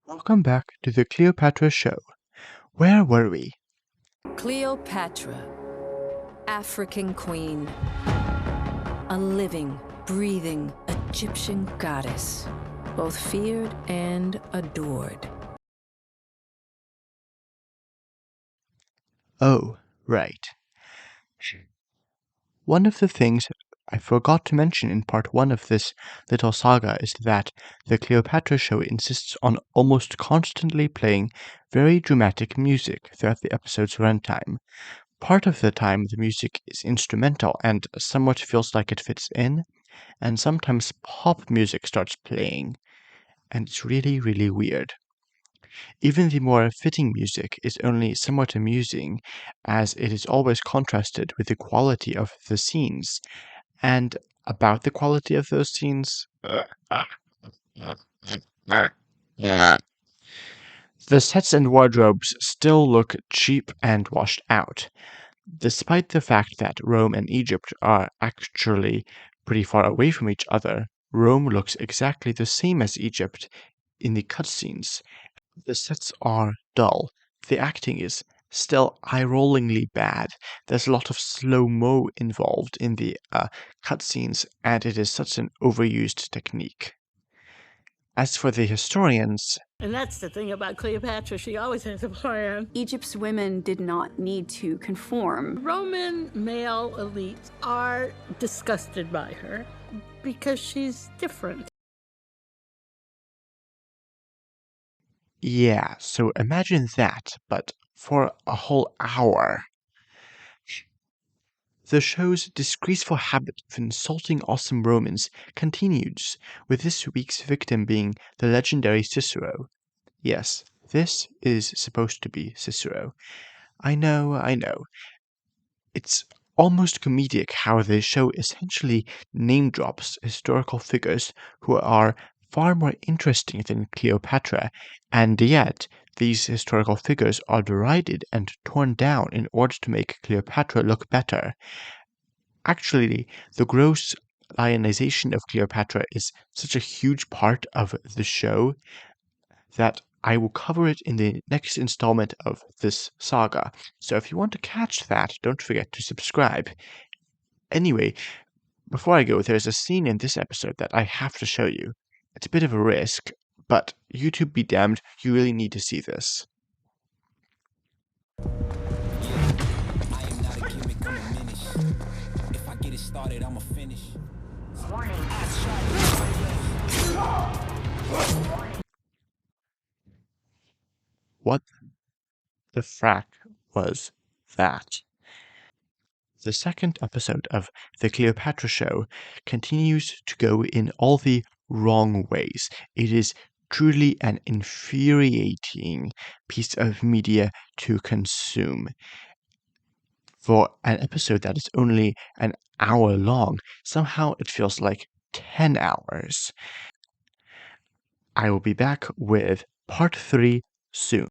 Welcome back to the Cleopatra show. Where were we? Cleopatra, African queen, a living, breathing Egyptian goddess, both feared and adored. Oh, right. One of the things I forgot to mention in part 1 of this little saga is that the Cleopatra show insists on almost constantly playing very dramatic music throughout the episode's runtime. Part of the time, the music is instrumental and somewhat feels like it fits in, and sometimes pop music starts playing, and it's really, really weird. Even the more fitting music is only somewhat amusing, as it is always contrasted with the quality of the scenes. And about the quality of those scenes, the sets and wardrobes still look cheap and washed out, despite the fact that Rome and Egypt are actually pretty far away from each other. Rome looks exactly the same as Egypt in the cutscenes. The sets are dull. The acting is still eye-rollingly bad. There's a lot of slow-mo involved in the cutscenes, and it is such an overused technique. As for the historians, And that's the thing about Cleopatra, she always has a plan. Egypt's women did not need to conform. Roman male elites are disgusted by her because she's different. yeah, so imagine that, but for a whole hour. The show's disgraceful habit of insulting awesome Romans continues, with this week's victim being the legendary Cicero. Yes, this is supposed to be Cicero. I know. It's almost comedic how the show essentially name drops historical figures who are far more interesting than Cleopatra, and yet these historical figures are derided and torn down in order to make Cleopatra look better. Actually, the gross lionization of Cleopatra is such a huge part of the show that I will cover it in the next installment of this saga. So if you want to catch that, don't forget to subscribe. Anyway, before I go, there's a scene in this episode that I have to show you. It's a bit of a risk, but YouTube be damned, you really need to see this. Started, I'ma finish. What the frack was that? The second episode of The Cleopatra Show continues to go in all the wrong ways. It is truly an infuriating piece of media to consume. For an episode that is only an hour long, somehow it feels like 10 hours. I will be back with part 3 soon.